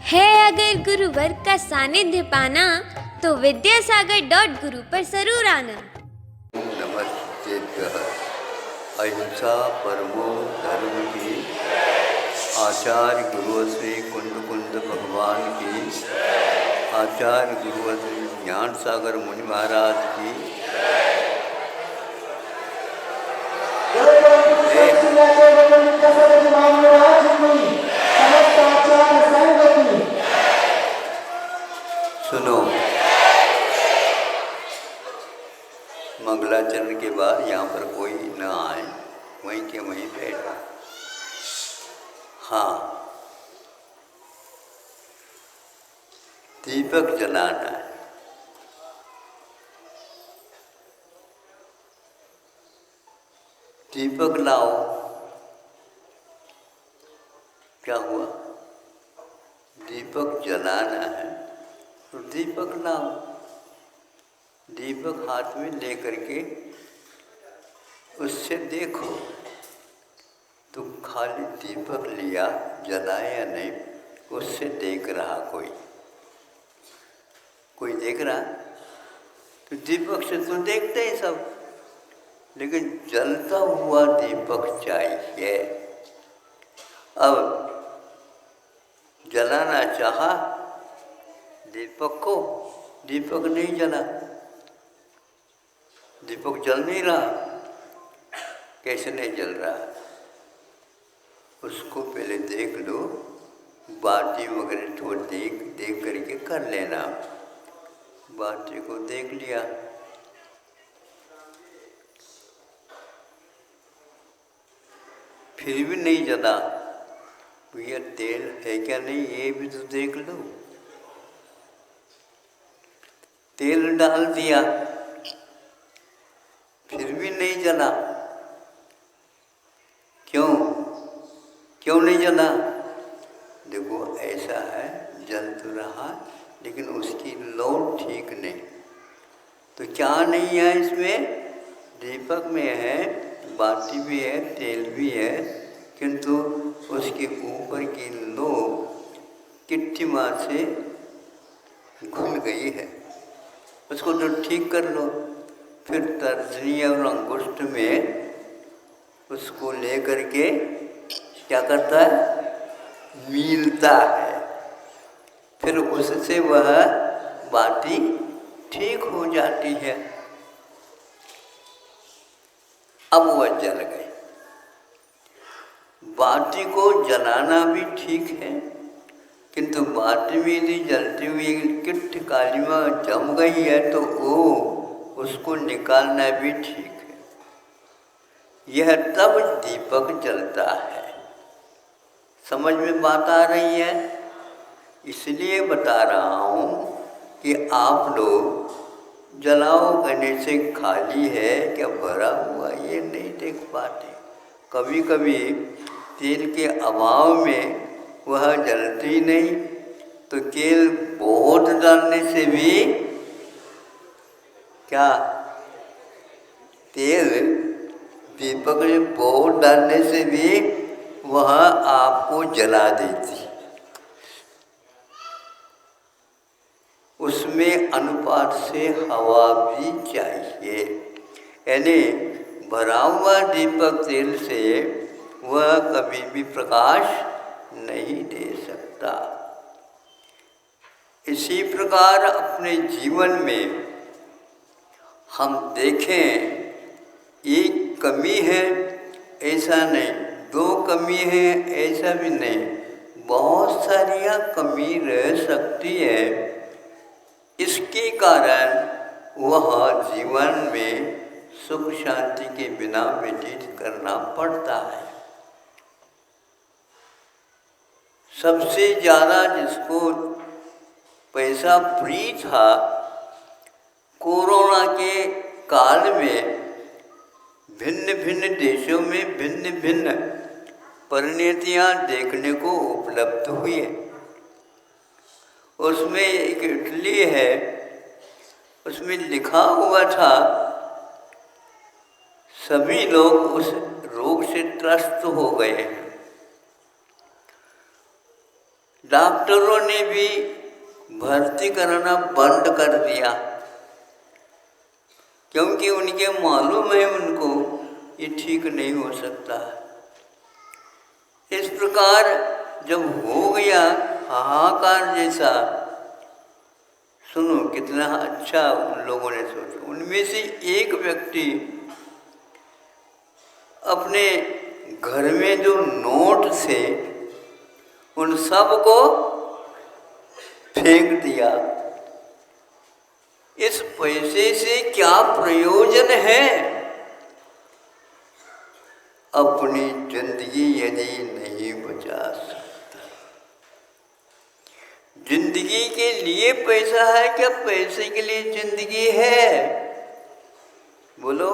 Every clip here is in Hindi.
है अगर गुरुवर का सानिध्य पाना तो विद्यासागर.गुरु पर जरूर आना। नमस्तेभ्यः। अहिंसा परमो धर्म की, आचार्य गुरु श्री कुंद भगवान की, आचार्य गुरु श्री ज्ञान सागर मुनि महाराज की। सुनो, मंगलाचरण के बाद यहाँ पर कोई न आए, वहीं के वहीं बैठा। हाँ, दीपक जलाना है। दीपक लाओ। क्या हुआ? दीपक जलाना है तो दीपक लाओ। दीपक हाथ में लेकर के उससे देखो। तुम खाली दीपक लिया, जलाया नहीं, उससे देख रहा कोई देख रहा? तो दीपक से तो देखते ही सब, लेकिन जलता हुआ दीपक चाहिए। अब जलाना चाहा दीपक को, दीपक नहीं जला, दीपक जल नहीं रहा। कैसे नहीं जल रहा? उसको पहले देख लो, बाटी वगैरह तो देख करके कर लेना। बाटी को देख लिया, फिर भी नहीं जला, भैया तेल है क्या नहीं, ये भी तो देख लो। तेल डाल दिया, फिर भी नहीं जला। क्यों नहीं जला? देखो ऐसा है, जल तो रहा लेकिन उसकी लौ ठीक नहीं। तो क्या नहीं है इसमें? दीपक में है, बाती भी है, तेल भी है, किंतु उसके ऊपर की लो किट्टी मार से घुल गई है। उसको तो ठीक कर लो। फिर तर्जनी और अंगुष्ठ में उसको ले करके क्या करता है? मीलता है। फिर उससे वह बाती ठीक हो जाती है। अब वह जल गई। बाती को जलाना भी ठीक है, किंतु बाती में यदि जलती हुई किट कालीमा जम गई है तो वो उसको निकालना भी ठीक है। यह तब दीपक जलता है। समझ में बात आ रही है? इसलिए बता रहा हूँ कि आप लोग जलाओ कहने से खाली है क्या भरा हुआ ये नहीं देख पाते। कभी कभी तेल के अभाव में वह जलती नहीं, तो तेल बहुत डालने से भी क्या? तेल दीपक में बहुत डालने से भी वह आपको जला देती। उसमें अनुपात से हवा भी चाहिए, यानी भरा हुआ दीपक तेल से वह कभी भी प्रकाश नहीं दे सकता। इसी प्रकार अपने जीवन में हम देखें, एक कमी है ऐसा नहीं, दो कमी है ऐसा भी नहीं, बहुत सारियाँ कमी रह सकती है। इसके कारण वह जीवन में सुख शांति के बिना व्यतीत करना पड़ता है। सबसे ज़्यादा जिसको पैसा फ्री था, कोरोना के काल में भिन्न भिन्न देशों में भिन्न भिन्न परिणतियाँ देखने को उपलब्ध हुई है। उसमें एक इटली है, उसमें लिखा हुआ था सभी लोग उस रोग से त्रस्त हो गए हैं। डॉक्टरों ने भी भर्ती कराना बंद कर दिया, क्योंकि उनके मालूम है उनको ये ठीक नहीं हो सकता। इस प्रकार जब हो गया हाहाकार जैसा, सुनो कितना अच्छा उन लोगों ने सोचा। उनमें से एक व्यक्ति अपने घर में जो नोट थे उन सब को फेंक दिया। इस पैसे से क्या प्रयोजन है? अपनी जिंदगी यदि नहीं बचा सकता। जिंदगी के लिए पैसा है क्या पैसे के लिए जिंदगी है? बोलो।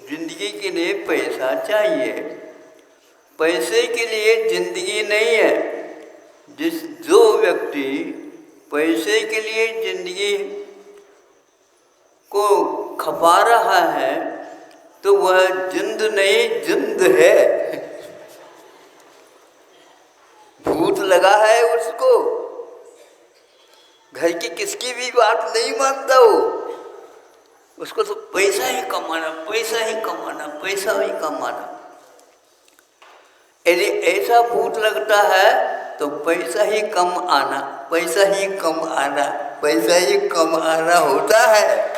जिंदगी के लिए पैसा चाहिए, पैसे के लिए जिंदगी नहीं है। जो व्यक्ति पैसे के लिए जिंदगी को खपा रहा है तो वह जिंद नहीं जिंद है। भूत लगा है उसको, घर की किसकी भी बात नहीं मानता वो, उसको तो पैसा ही कमाना, पैसा ही कमाना, पैसा ही कमाना। यदि ऐसा भूत लगता है तो पैसा ही कम आना, पैसा ही कम आना, पैसा ही कम आना होता है।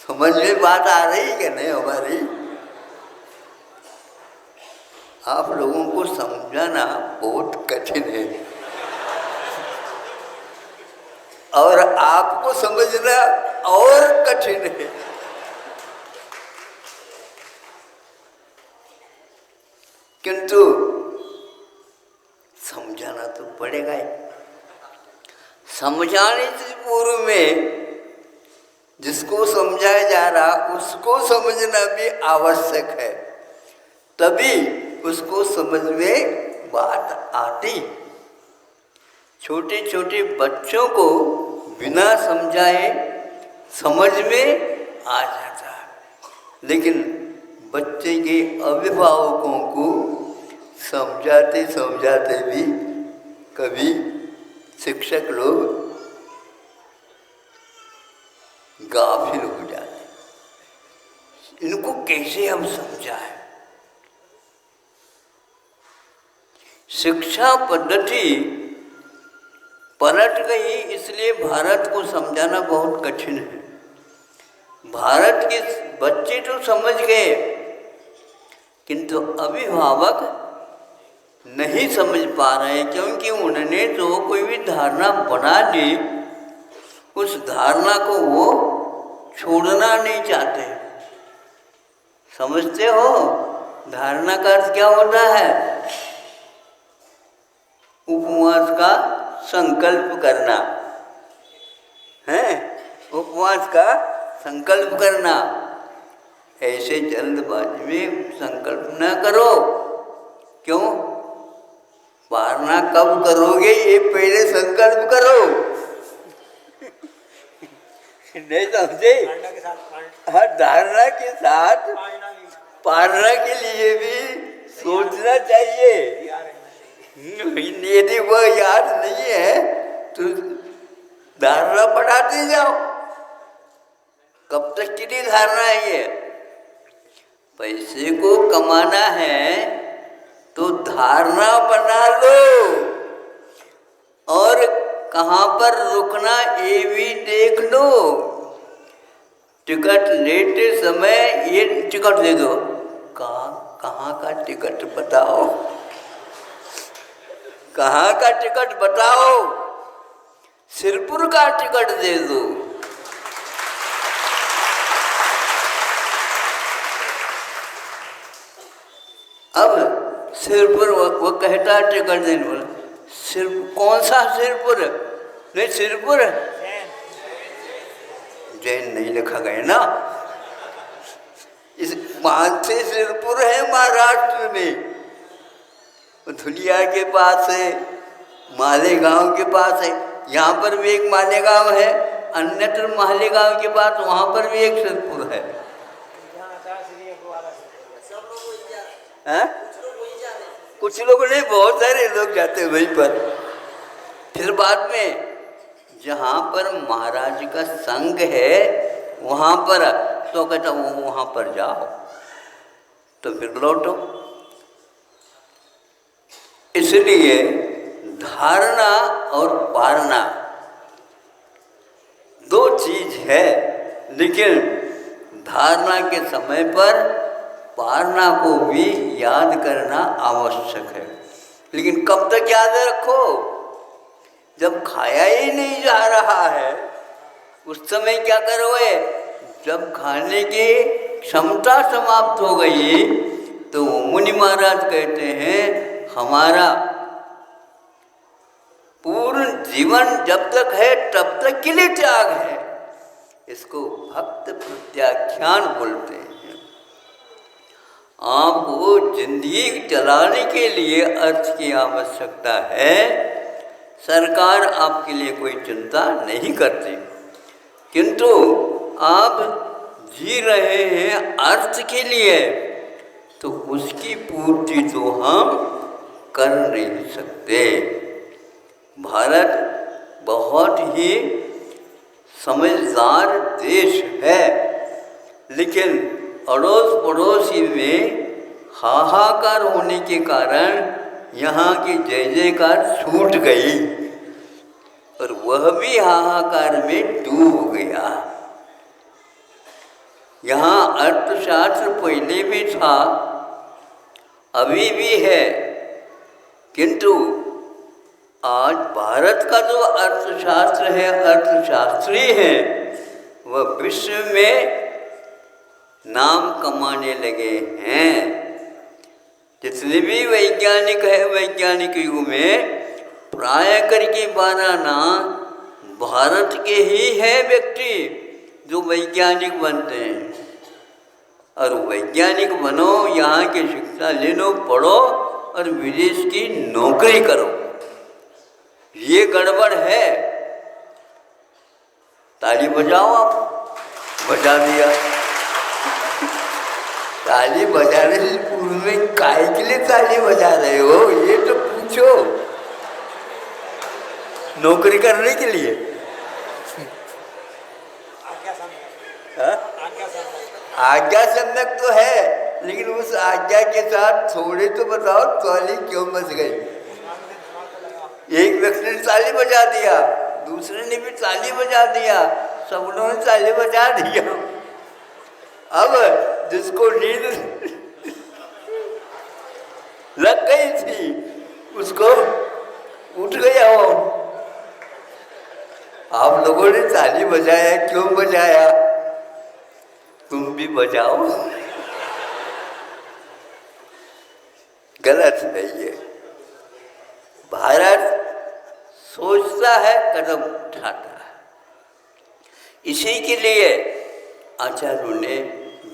समझ में बात आ रही क्या नहीं हमारी? आप लोगों को समझाना बहुत कठिन है और आपको समझना और कठिन है। किंतु समझाना तो पड़ेगा ही। समझाने से पूर्व में जिसको समझाया जा रहा उसको समझना भी आवश्यक है, तभी उसको समझ में बात आती। छोटे छोटे बच्चों को बिना समझाए समझ में आ जाता है, लेकिन बच्चे के अभिभावकों को समझाते समझाते भी कभी शिक्षक लोग गाफिल हो जाते। इनको कैसे हम समझाएं? शिक्षा पद्धति पलट गई, इसलिए भारत को समझाना बहुत कठिन है। भारत के बच्चे तो समझ गए, किंतु अभिभावक नहीं समझ पा रहे, क्योंकि उन्होंने जो कोई भी धारणा बना ली उस धारणा को वो छोड़ना नहीं चाहते। समझते हो धारणा का अर्थ क्या होता है? उपवास का संकल्प करना है, उपवास का संकल्प करना। ऐसे जल्दबाजी में संकल्प न करो। क्यों? पारना कब करोगे ये पहले संकल्प करो। नहीं समझे? हर धारणा के साथ पारना के लिए भी सोचना चाहिए। यदि वह याद नहीं है तो धारणा बढ़ाते जाओ। कब तक के लिए धारणा है ये? पैसे को कमाना है तो धारणा बना लो, और कहाँ पर रुकना ये भी देख लो। टिकट लेते समय ये टिकट दे दो, कहाँ का टिकट बताओ, कहाँ का टिकट बताओ? सिरपुर का टिकट दे दो। अब सिरपुर वो कहता है टिकट देने वाला, सिर्फ कौन सा सिरपुर? नहीं सिरपुर जैन नहीं लिखा गया ना, इस मानसे सिरपुर है महाराष्ट्र में, धुलिया के पास है, मालेगांव के पास है। यहाँ पर भी एक मालेगांव है, अन्यत्र मालेगांव के पास वहाँ पर भी एक सिरपुर है। हैं? कुछ लोग नहीं, बहुत सारे लोग जाते हैं वहीं पर। फिर बाद में जहाँ पर महाराज का संग है वहाँ पर तो कहता वो वहाँ पर जाओ, तो फिर लौटो। इसलिए धारणा और पारणा दो चीज है, लेकिन धारणा के समय पर पारणा को भी याद करना आवश्यक है। लेकिन कब तक याद रखो? जब खाया ही नहीं जा रहा है उस समय क्या करोगे? जब खाने की क्षमता समाप्त हो गई तो मुनि महाराज कहते हैं हमारा पूर्ण जीवन जब तक है तब तक के लिए त्याग है। इसको भक्त प्रत्याख्यान बोलते हैं। आपको जिंदगी चलाने के लिए अर्थ की आवश्यकता है। सरकार आपके लिए कोई चिंता नहीं करती, किंतु आप जी रहे हैं अर्थ के लिए, तो उसकी पूर्ति तो हम कर नहीं सकते। भारत बहुत ही समझदार देश है, लेकिन अड़ोस पड़ोसी में हाहाकार होने के कारण यहाँ की जय जयकार छूट गई और वह भी हाहाकार में डूब गया। यहाँ अर्थशास्त्र पहले भी था, अभी भी है, किंतु आज भारत का जो अर्थशास्त्र है, अर्थशास्त्री है, वह विश्व में नाम कमाने लगे हैं। जितने भी वैज्ञानिक है, वैज्ञानिक युग में प्राय करके 12 नाम भारत के ही है व्यक्ति जो वैज्ञानिक बनते हैं। और वैज्ञानिक बनो, यहाँ की शिक्षा ले लो, पढ़ो और विदेश की नौकरी करो। ये गड़बड़ है। ताली बजाओ, आप बजा दिया। ताली बजाने से पूर्व में काय के लिए ताली बजा रहे हो, ये तो पूछो। नौकरी करने के लिए? आज्ञा सम्यक तो है, लेकिन उस आज्ञा के साथ थोड़े तो बताओ ताली क्यों बज गई? एक व्यक्ति ने ताली बजा दिया, दूसरे ने भी ताली बजा दिया, सब लोगों ने ताली बजा दिया। अब जिसको नींद लग गई थी उसको उठ गया हो। आप लोगों ने ताली बजाया, क्यों बजाया? तुम भी बजाओ। गलत है ये। भारत सोचता है, कदम उठाता है। इसी के लिए आचार्यों ने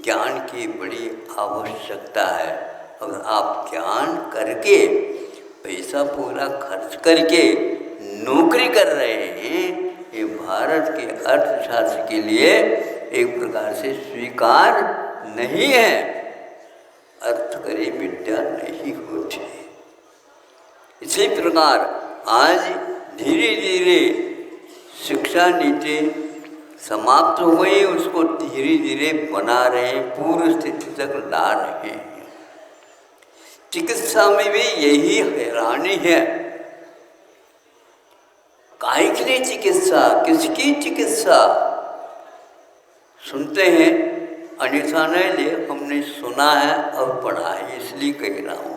ज्ञान की बड़ी आवश्यकता है। अगर आप ज्ञान करके पैसा पूरा खर्च करके नौकरी कर रहे हैं, ये भारत के अर्थशास्त्र के लिए एक प्रकार से स्वीकार नहीं है। अर्थ करे विद्या नहीं होती। इसी प्रकार आज धीरे धीरे शिक्षा नीति समाप्त हो गई, उसको धीरे धीरे बना रहे हैं, पूर्व स्थिति तक ला रहे हैं। चिकित्सा में भी यही हैरानी है। काहे के लिए चिकित्सा? किसकी चिकित्सा? सुनते हैं, अन्यथा नहीं ले, हमने सुना है और पढ़ा है, इसलिए कह रहा हूँ।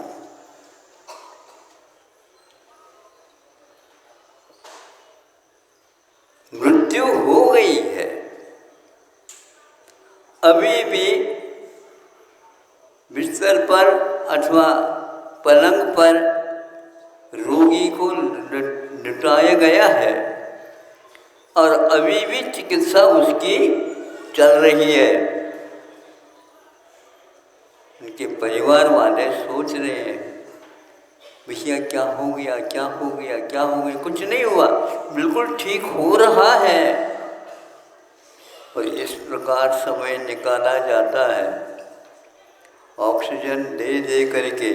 मृत्यु हो गई है, अभी भी बिस्तर पर अथवा पलंग पर रोगी को लिटाया गया है और अभी भी चिकित्सा उसकी चल रही है। उनके परिवार वाले सोच रहे हैं, भैया क्या हो गया, क्या हो गया, क्या हो गया? कुछ नहीं हुआ, बिल्कुल ठीक हो रहा है। और इस प्रकार समय निकाला जाता है। ऑक्सीजन दे दे करके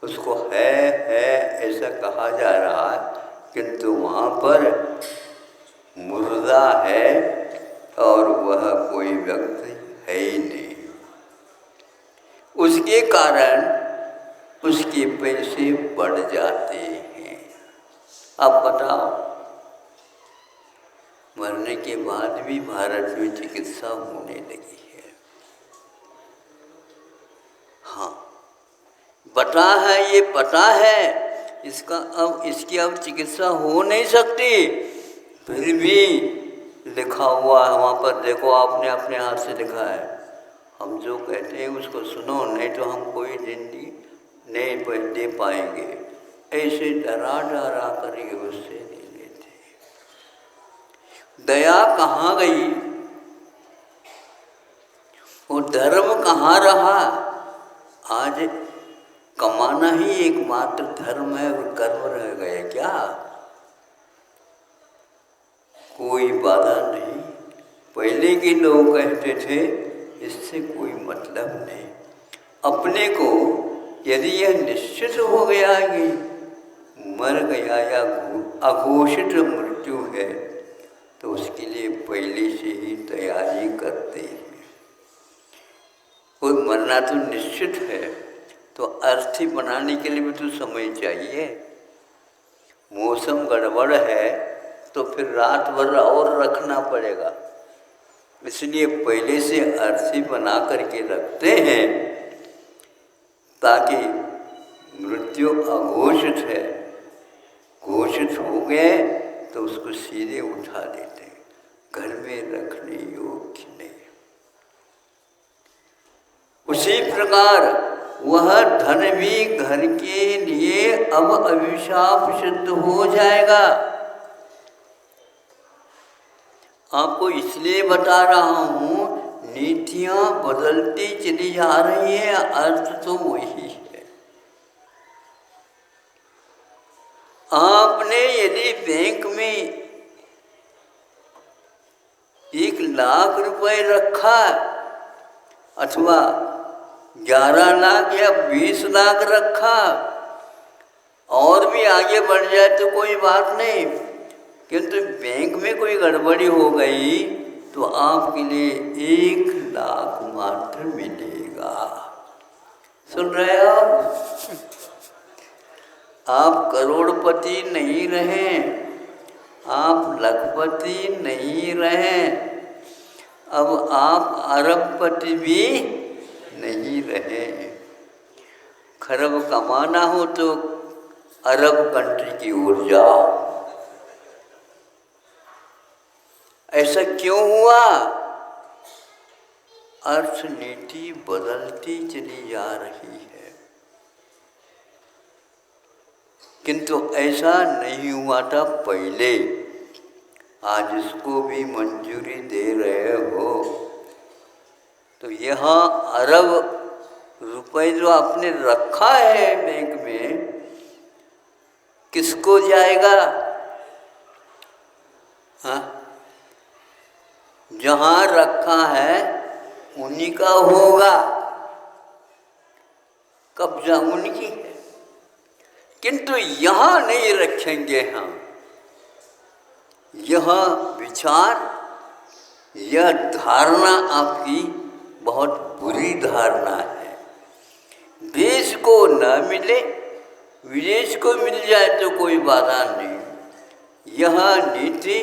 उसको है ऐसा कहा जा रहा है, किंतु वहाँ पर मुर्दा है और वह कोई व्यक्ति है ही नहीं। उसके कारण उसके पैसे बढ़ जाते हैं। अब बताओ, मरने के बाद भी भारत में चिकित्सा होने लगी है। हाँ, बता है, ये पता है इसकी अब चिकित्सा हो नहीं सकती, फिर भी लिखा हुआ है वहाँ पर। देखो, आपने अपने हाथ से लिखा है, हम जो कहते हैं उसको सुनो, नहीं तो हम कोई जिंदगी नहीं दे पाएंगे। ऐसे डरा डरा कर ये उससे नहीं लेते। दया कहाँ गई? वो धर्म कहाँ रहा? आज कमाना ही एकमात्र धर्म है और कर्म रह गए क्या? कोई बाधा नहीं। पहले के लोग कहते थे इससे कोई मतलब नहीं। अपने को यदि यह निश्चित हो गया कि मर गया या अघोषित मृत्यु है, तो उसके लिए पहले से ही तैयारी करते हैं। कोई मरना तो निश्चित है, तो अर्थी बनाने के लिए भी तो समय चाहिए। मौसम गड़बड़ है तो फिर रात भर और रखना पड़ेगा, इसलिए पहले से अर्थी बना करके रखते हैं ताकि मृत्यु अघोषित है, घोषित हो गए तो उसको सीधे उठा देते हैं, घर में रखने योग्य नहीं। उसी प्रकार वह धन भी घर के लिए अब अभिशाप सिद्ध हो जाएगा। आपको इसलिए बता रहा हूँ, नीतियाँ बदलती चली जा रही है, अर्थ तो वही है। आपने यदि बैंक में 1 लाख रुपए रखा अथवा 11 लाख या 20 लाख रखा और भी आगे बढ़ जाए तो कोई बात नहीं, किंतु बैंक में कोई गड़बड़ी हो गई तो आपके लिए 1 लाख मात्र मिलेगा। सुन रहे हो? आप करोड़पति नहीं रहे, आप लखपति नहीं रहे, अब आप अरबपति भी नहीं रहे। खरब कमाना हो तो अरब कंट्री की ओर जाओ। ऐसा क्यों हुआ? अर्थनीति बदलती चली जा रही है, किंतु ऐसा नहीं हुआ था पहले। आज इसको भी मंजूरी दे रहे हो तो यहाँ अरब रुपए जो आपने रखा है बैंक में, किसको जाएगा? हाँ, जहाँ रखा है उन्हीं का होगा, कब्जा उनकी है, किंतु यहाँ नहीं रखेंगे हम। यह विचार, यह धारणा आपकी बहुत बुरी धारणा है। देश को न मिले, विदेश को मिल जाए तो कोई बाधा नहीं। यह नीति,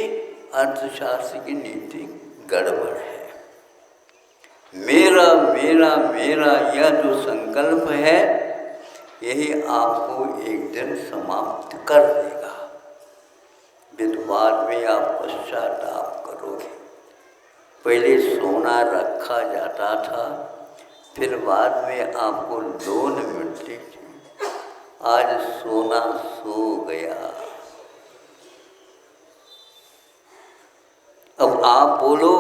अर्थशास्त्र की नीति गड़बड़ है। मेरा मेरा मेरा यह जो संकल्प है, यही आपको एक दिन समाप्त कर देगा। बाद में आप पश्चाताप करोगे। पहले सोना रखा जाता था, फिर बाद में आपको लोन मिलती थी, आज सोना सो गया। अब आप बोलो,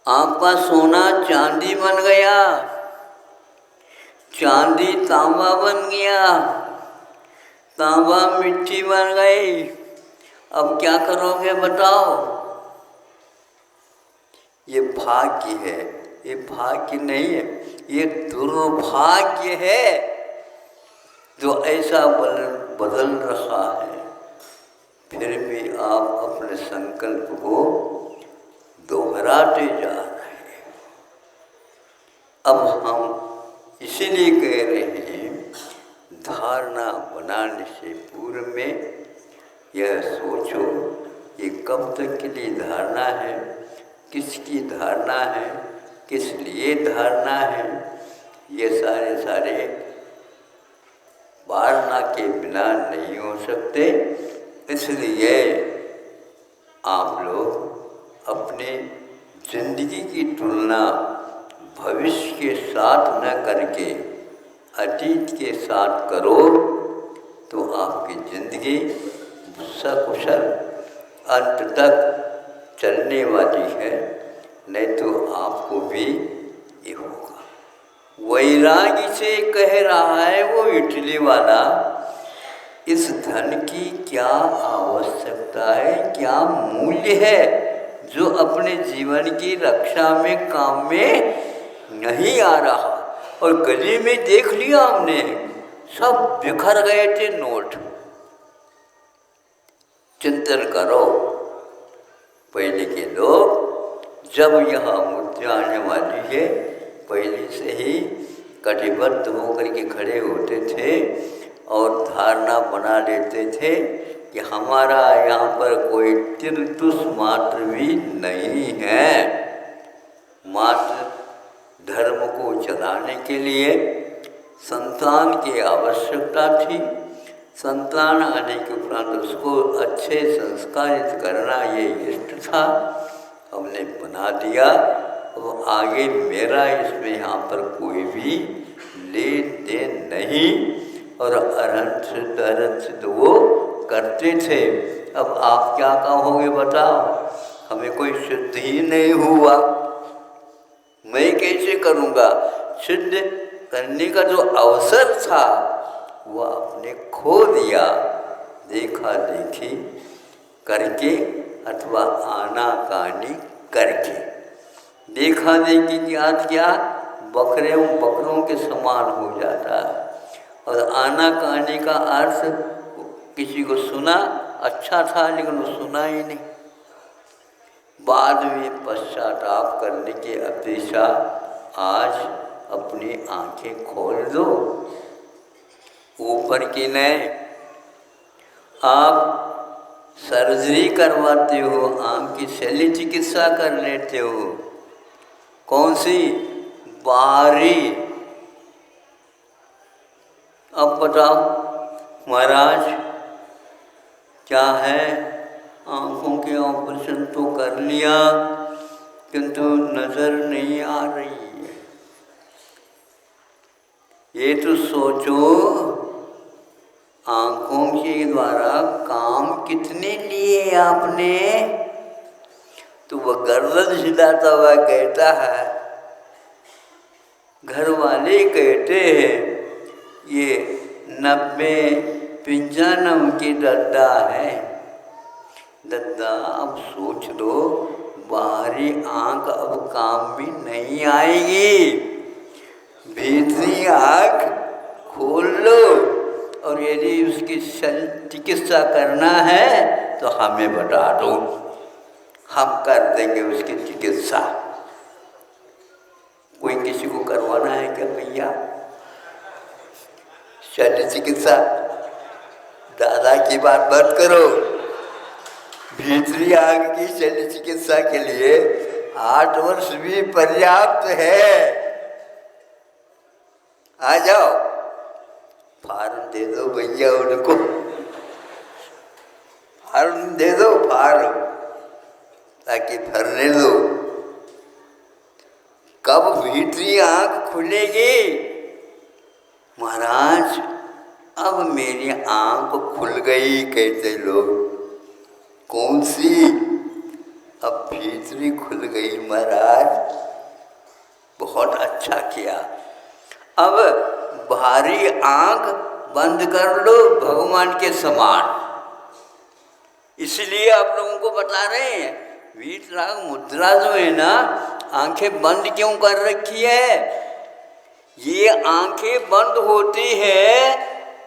आपका सोना चांदी बन गया, चांदी तांबा बन गया, तांबा मिट्टी बन गई। अब क्या करोगे बताओ? ये भाग्य है, ये भाग्य नहीं है, ये दुर्भाग्य है जो ऐसा बदल रहा है। फिर भी आप अपने संकल्प को दोहराते जा रहे हैं। अब हम इसीलिए कह रहे हैं, धारणा बनाने से पूर्व में यह सोचो ये कब तक के लिए धारणा है, किसकी धारणा है, किस लिए धारणा है। ये सारे वारणा के बिना नहीं हो सकते। इसलिए आप लोग अपने जिंदगी की तुलना भविष्य के साथ न करके अतीत के साथ करो तो आपकी जिंदगी सकुशल अंत तक चलने वाली है, नहीं तो आपको भी ये होगा। वैरागी से कह रहा है वो इटली वाला, इस धन की क्या आवश्यकता है, क्या मूल्य है जो अपने जीवन की रक्षा में काम में नहीं आ रहा। और गली में देख लिया हमने, सब बिखर गए थे नोट। चिंतन करो, पहले के लोग जब यह मुद्रा आने वाली है पहले से ही कटिबद्ध होकर के खड़े होते थे और धारणा बना लेते थे कि हमारा यहाँ पर कोई तिलतुस मात्र भी नहीं है। मात्र धर्म को चलाने के लिए संतान की आवश्यकता थी। संतान आने के उपरांत उसको अच्छे संस्कारित करना ये इष्ट था, हमने बना दिया। और आगे मेरा इसमें यहाँ पर कोई भी लेन देन नहीं, और अरहंत वो करते थे। अब आप क्या कहोगे बताओ, हमें कोई सिद्ध ही नहीं हुआ, मैं कैसे करूँगा। सिद्ध करने का जो अवसर था वह आपने खो दिया, देखा देखी करके अथवा आनाकानी करके। देखा देखी की आज क्या बकरों के समान हो जाता है। और आनाकानी का अर्थ किसी को सुना अच्छा था लेकिन वो सुना ही नहीं, बाद में पश्चाताप करने की अपेक्षा आज अपनी आंखें खोल दो। ऊपर की नहीं, आप सर्जरी करवाते हो, आंख की शल्य चिकित्सा कर लेते हो, कौन सी बाहरी। अब बताओ महाराज क्या है, आँखों के ऑपरेशन तो कर लिया किंतु नज़र नहीं आ रही है। ये तो सोचो आँखों के द्वारा काम कितने लिए आपने। तो वह गर्दन हिलाता हुआ कहता है, घर वाले कहते हैं ये 90-95 की दद्दा है। दद्दा अब सोच लो, बाहरी आँख अब काम भी नहीं आएगी, भीतरी आँख खोल लो। और यदि उसकी चिकित्सा करना है तो हमें बता दो, हम कर देंगे उसकी चिकित्सा। कोई किसी को करवाना है क्या भैया शल्य चिकित्सा? दादा की बात मत करो। भीतरी आँख की शल्य चिकित्सा के लिए 8 वर्ष भी पर्याप्त है। आ जाओ, फार्म दे दो भैया उनको, फार्म दे दो, फार्म ताकि भरने दो। कब भीतरी आँख खुलेगी? महाराज अब मेरी आँख खुल गई कहते लोग। कौन सी? अब भीतरी खुल गई महाराज, बहुत अच्छा किया। अब बाहरी आँख बंद कर लो भगवान के समान। इसलिए आप लोगों को बता रहे हैं वीतराग मुद्रा जो है ना, आंखें बंद क्यों कर रखी है? ये आंखें बंद होती है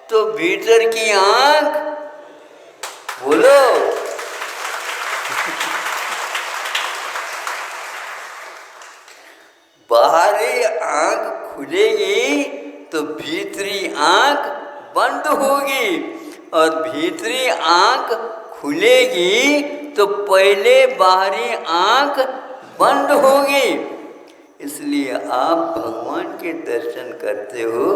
तो भीतर की आंख, बोलो, बाहरी आंख खुलेगी तो भीतरी आंख बंद होगी, और भीतरी आंख खुलेगी तो पहले बाहरी आंख बंद होगी। इसलिए आप भगवान के दर्शन करते हो,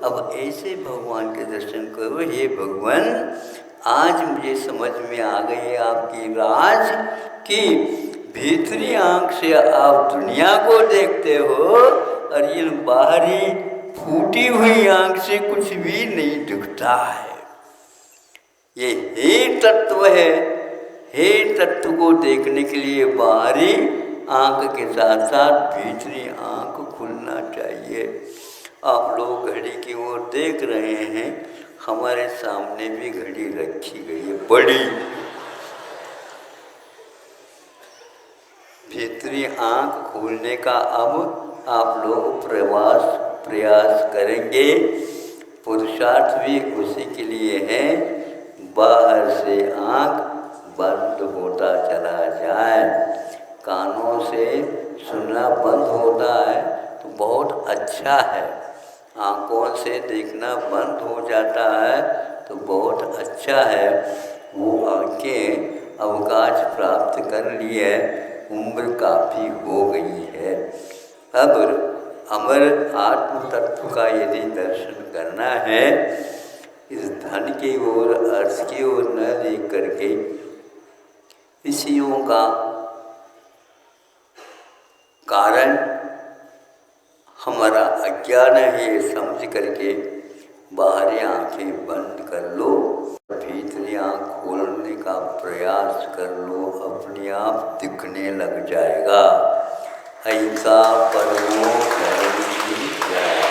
अब ऐसे भगवान के दर्शन करो। हे भगवान, आज मुझे समझ में आ गई आपकी राज कि भीतरी आंख से आप दुनिया को देखते हो, और इन बाहरी फूटी हुई आंख से कुछ भी नहीं दिखता है। ये हे तत्व है। हे तत्व को देखने के लिए बाहरी आंख के साथ साथ भीतरी आंख खुलना चाहिए। आप लोग घड़ी की ओर देख रहे हैं, हमारे सामने भी घड़ी रखी गई है बड़ी। भीतरी आंख खोलने का अब आप लोग प्रयास करेंगे। पुरुषार्थ भी उसी के लिए है, बाहर से आंख बंद होता चला जाए। कानों से सुनना बंद होता है तो बहुत अच्छा है, आँखों से देखना बंद हो जाता है तो बहुत अच्छा है। वो आँखें अवकाश प्राप्त कर ली है, उम्र काफ़ी हो गई है। अब अमर आत्म तत्व का यदि दर्शन करना है, इस धन की ओर, अर्थ की ओर न देख करके विषयों का कारण हमारा अज्ञान है, ये समझ करके बाहरी आंखें बंद कर लो, भीतरी आंख खोलने का प्रयास कर लो, अपने आप दिखने लग जाएगा। ऐसा परमो धर्म की जय।